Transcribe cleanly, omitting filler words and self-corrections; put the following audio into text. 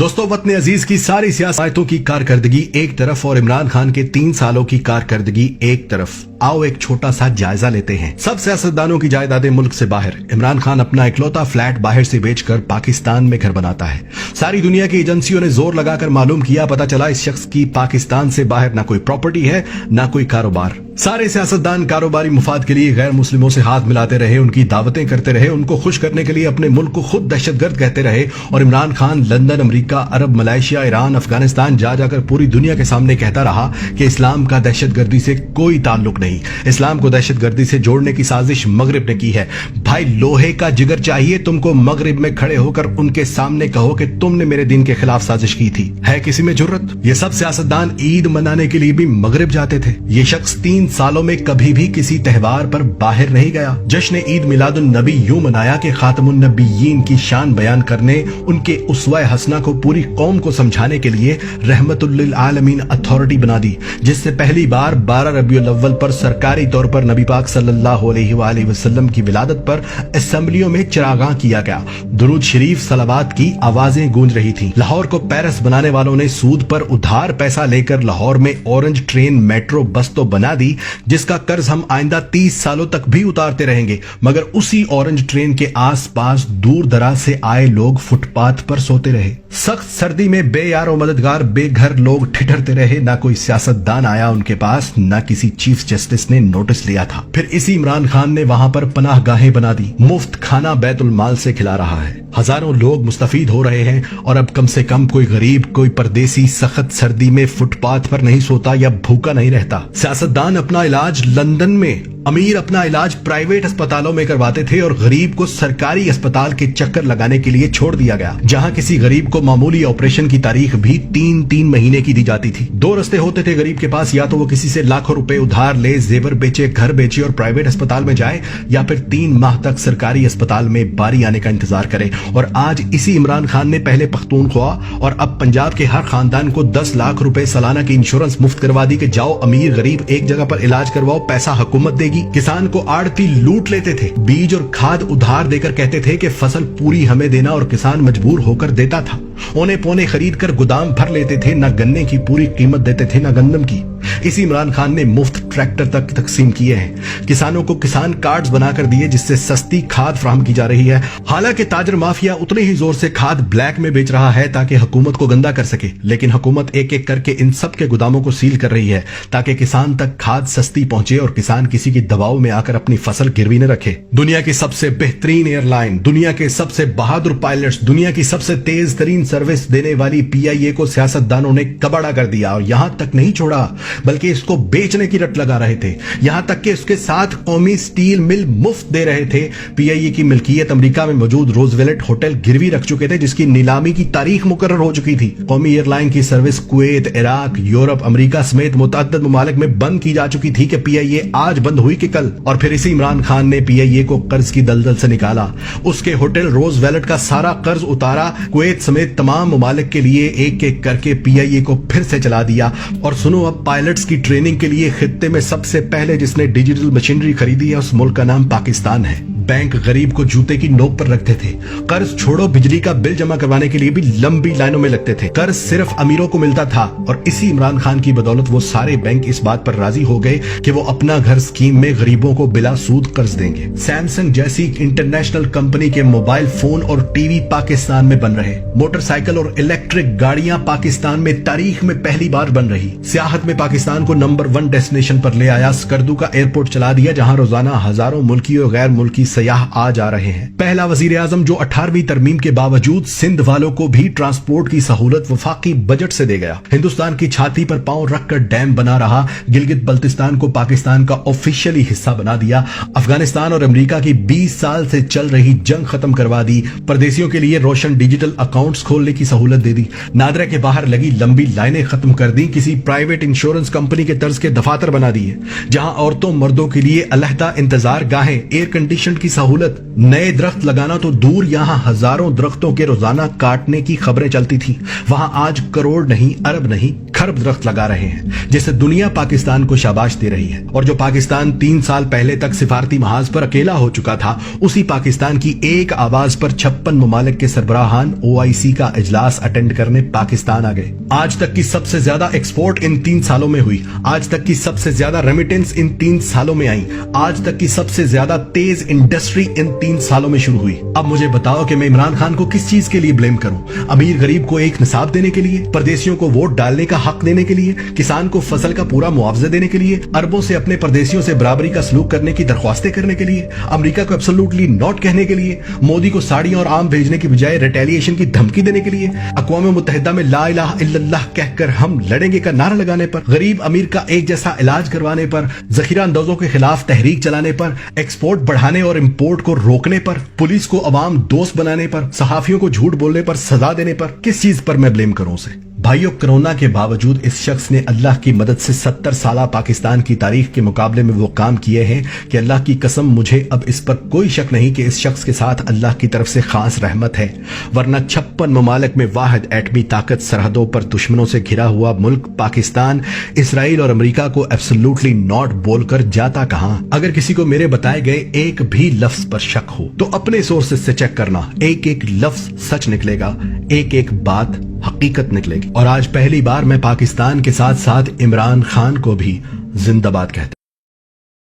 दोस्तों, वतन अजीज की सारी सियासतों की कारकर्दगी एक तरफ और इमरान खान के 3 सालों की कारकर्दगी एक तरफ। आओ एक छोटा सा जायजा लेते हैं। सब सियासतदानों की जायदादें मुल्क से बाहर। इमरान खान अपना इकलौता फ्लैट बाहर से बेचकर पाकिस्तान में घर बनाता है। सारी दुनिया की एजेंसियों ने जोर लगाकर मालूम किया, पता चला इस शख्स की पाकिस्तान से बाहर ना कोई प्रॉपर्टी है ना कोई कारोबार। सारे सियासतदान कारोबारी मुफाद के लिए गैर मुस्लिमों से हाथ मिलाते रहे, उनकी दावतें करते रहे, उनको खुश करने के लिए अपने मुल्क को खुद दहशतगर्द कहते रहे। और इमरान खान लंदन, अमेरिका, अरब, मलेशिया, ईरान, अफगानिस्तान जा जाकर पूरी दुनिया के सामने कहता रहा कि इस्लाम का दहशतगर्दी से कोई ताल्लुक नहीं, इस्लाम को दहशतगर्दी से जोड़ने की साजिश मगरिब ने की है। भाई, लोहे का जिगर चाहिए तुमको मगरिब में खड़े होकर उनके सामने कहो कि तुमने मेरे दिन के खिलाफ साजिश की थी। है किसी में जुर्रत? ये सब सियासतदान ईद मनाने के लिए भी मगरिब जाते थे। ये शख्स 3 सालों में कभी भी किसी त्योहार पर बाहर नहीं गया। जश्न ईद मिलादुन नबी यूं मनाया कि खातमुन नबीयीन की शान बयान करने, उनके उसवा हसना को पूरी कौम को समझाने के लिए रहमतुल लिल आलमीन अथॉरिटी बना दी, जिससे पहली बार 12 रबीउल अव्वल पर सरकारी तौर पर नबी पाक सल्लल्लाहु अलैहि वसल्लम की विलादत पर असेंबलियों में चरागां किया गया। दुरूद शरीफ, सलावात की आवाजें गूंज रही थी। लाहौर को पेरिस बनाने वालों ने सूद पर उधार पैसा लेकर लाहौर में ऑरेंज ट्रेन, मेट्रो, बस तो बना दी, जिसका कर्ज हम आइंदा 30 सालों तक भी उतारते रहेंगे। मगर उसी ऑरेंज ट्रेन के आसपास दूर दराज से आए लोग फुटपाथ पर सोते रहे। सख्त सर्दी में बेयारो मददगार बेघर लोग ठिठरते रहे। ना कोई सियासतदान आया उनके पास, ना किसी चीफ जस्टिस ने नोटिस लिया था। फिर इसी इमरान खान ने वहां पर पनाहगाहें बना दी। मुफ्त खाना बैतुल माल से खिला रहा है। हजारों लोग मुस्तफीद हो रहे हैं और अब कम से कम कोई गरीब, कोई परदेसी सख्त सर्दी में फुटपाथ पर नहीं सोता या भूखा नहीं रहता। सियासतदान अपना इलाज लंदन में, अमीर अपना इलाज प्राइवेट अस्पतालों में करवाते थे और गरीब को सरकारी अस्पताल के चक्कर लगाने के लिए छोड़ दिया गया, जहां किसी गरीब को मामूली ऑपरेशन की तारीख भी 3-3 महीने की दी जाती थी। 2 रास्ते होते थे गरीब के पास, या तो वो किसी से लाखों रुपए उधार ले, जेवर बेचे, घर बेचे और प्राइवेट अस्पताल में जाए, या फिर 3 माह तक सरकारी अस्पताल में बारी आने का इंतजार करे। और आज इसी इमरान खान ने पहले पख्तूनख्वा और अब पंजाब के हर खानदान को 10 लाख रुपए सालाना की इंश्योरेंस मुफ्त करवा दी कि जाओ अमीर गरीब एक जगह पर इलाज करवाओ, पैसा हुकूमत देगी। किसान को आड़ती लूट लेते थे, बीज और खाद उधार देकर कहते थे कि फसल पूरी हमें देना, और किसान मजबूर होकर देता था। ओने पोने खरीद कर गोदाम भर लेते थे, न गन्ने की पूरी कीमत देते थे न गंदम की। इसी इमरान खान ने मुफ्त ट्रैक्टर तक तकसीम किए हैं। किसानों को किसान कार्ड्स बनाकर दिए, जिससे सस्ती खाद फराहम की जा रही है। हालांकि ताजर माफिया उतने ही जोर से खाद ब्लैक में बेच रहा है ताकि हुकूमत को गंदा कर सके, लेकिन हुकूमत एक एक करके इन सब के गोदामों को सील कर रही है ताकि किसान तक खाद सस्ती पहुंचे और किसान किसी की दबाव में आकर अपनी फसल गिरवी न रखे। दुनिया की सबसे बेहतरीन एयरलाइन, दुनिया के सबसे बहादुर पायलट्स, दुनिया की सबसे तेज तरीन सर्विस देने वाली PIA को सियासतदानों ने कबाड़ा कर दिया, और यहां तक नहीं छोड़ा बल्कि इसको बेचने की रट लगा रहे थे। यहां तक कि उसके साथ कौमी स्टील मिल मुफ्त दे रहे थे। PIA की मिल्कियत अमेरिका में मौजूद रोजवेलेट होटल गिरवी रख चुके थे, जिसकी नीलामी की तारीख मुकर्रर हो चुकी थी। कौमी एयरलाइन की service Kuwait, Iraq, Europe, America समेत मुतअद्दिद ममालिक में बंद की जा चुकी थी कि PIA आज बंद हुई कि कल। और फिर इसी इमरान खान ने PIA को कर्ज की दलदल से निकाला। उसके होटल रोजवेलेट का सारा कर्ज उतारा, कुवैत समेत तमाम ममालिक के लिए एक एक करके PIA को फिर से चला दिया। और सुनो, अब पायलट्स की ट्रेनिंग के लिए खित्ते में सबसे पहले जिसने डिजिटल मशीनरी खरीदी है, उस मुल्क का नाम पाकिस्तान है। बैंक गरीब को जूते की नोक पर रखते थे। कर्ज छोड़ो, बिजली का बिल जमा करवाने के लिए भी लंबी लाइनों में लगते थे। कर्ज सिर्फ अमीरों को मिलता था, और इसी इमरान खान की बदौलत वो सारे बैंक इस बात पर राजी हो गए कि वो अपना घर स्कीम में गरीबों को बिला सूद कर्ज देंगे। सैमसंग जैसी इंटरनेशनल कंपनी के मोबाइल फोन और टीवी पाकिस्तान में बन रहे। मोटरसाइकिल और इलेक्ट्रिक गाड़ियां पाकिस्तान में तारीख में पहली बार बन रही। सियाहत में पाकिस्तान को नंबर 1 डेस्टिनेशन पर ले आया। स्कर्दू का एयरपोर्ट चला दिया, जहां रोजाना हजारों मुल्की और गैर मुल्की सयाह आ जा रहे हैं। पहला वजीर आजम जो 18वीं तरमीम के बावजूद सिंध वालों को भी ट्रांसपोर्ट की सहूलत वफाकी बजट से दे गया। हिंदुस्तान की छाती पर पांव रखकर डैम बना रहा। गिलगित बल्तिस्तान को पाकिस्तान का ऑफिशियली हिस्सा बना दिया। अफगानिस्तान और अमेरिका की 20 साल से चल रही जंग खत्म करवा दी। परदेसियों के लिए रोशन डिजिटल अकाउंट्स खोलने की सहूलत दे दी। नादरा के बाहर लगी लंबी लाइनें खत्म कर दी। किसी प्राइवेट इंश्योरेंस कंपनी के तर्ज के दफातर बना दिए, जहां औरतों मर्दों के लिए अलहदा इंतजार गाहें, एयर कंडीशन की सहूलत। नए दरख्त लगाना तो दूर, यहां हजारों दरख्तों के रोजाना काटने की खबरें चलती थी। वहां आज करोड़ नहीं, अरब नहीं, खरब दरख्त लगा रहे हैं, जिससे दुनिया पाकिस्तान को शाबाश दे रही है। और जो पाकिस्तान 3 साल पहले तक सिफारती महाज पर अकेला हो चुका था, उसी पाकिस्तान की एक आवाज पर 56 ममालिक के सरबराहान OIC का इजलास अटेंड करने पाकिस्तान आ गए। आज तक की सबसे ज्यादा एक्सपोर्ट इन 3 सालों में हुई, आज तक की सबसे ज्यादा रेमिटेंस इन 3 सालों में आई, आज तक की सबसे ज्यादा तेज इंडस्ट्री इन 3 सालों में शुरू हुई। अब मुझे बताओ कि मैं इमरान खान को किस चीज के लिए ब्लेम करूं? अमीर गरीब को एक निसाब देने के लिए, परदेशियों को वोट डालने का हक देने के लिए, किसान को फसल का पूरा मुआवजा देने के लिए, अरबों से अपने परदेशियों से बराबरी का सलूक करने की दरख्वास्तें करने के लिए, अमेरिका को एब्सोल्युटली नॉट कहने के लिए, मोदी को साड़ियां और आम भेजने की बजाय रिटेलिएशन की धमकी देने के लिए, अक़वाम मुत्तहिदा में ला इलाहा इल्लल्लाह कहकर हम लड़ेंगे का नारा लगाने पर, गरीब अमीर का एक जैसा इलाज करवाने पर, जखीरा अंदाजों के खिलाफ तहरीक चलाने पर, एक्सपोर्ट बढ़ाने और इंपोर्ट को रोकने पर, पुलिस को अवाम दोस्त बनाने पर, सहाफियों को झूठ बोलने पर सजा देने पर, किस चीज पर मैं ब्लेम करूं उसे? भाइयों, कोरोना के बावजूद इस शख्स ने अल्लाह की मदद से 70 साला पाकिस्तान की तारीख के मुकाबले में वो काम किए हैं कि अल्लाह की कसम मुझे अब इस पर कोई शक नहीं कि इस शख्स के साथ अल्लाह की तरफ से खास रहमत है। वरना 56 ममालिक में वाहिद एटमी ताकत सरहदों पर दुश्मनों से घिरा हुआ मुल्क पाकिस्तान इसराइल और अमेरिका को एब्सोल्युटली नॉट बोलकर जाता कहां? अगर किसी को मेरे बताए गए एक भी लफ्ज पर शक हो तो अपने सोर्सेस से चेक करना, एक एक लफ्ज सच निकलेगा, एक एक बात हकीकत निकलेगी। और आज पहली बार मैं पाकिस्तान के साथ साथ इमरान खान को भी जिंदाबाद कहता हूं।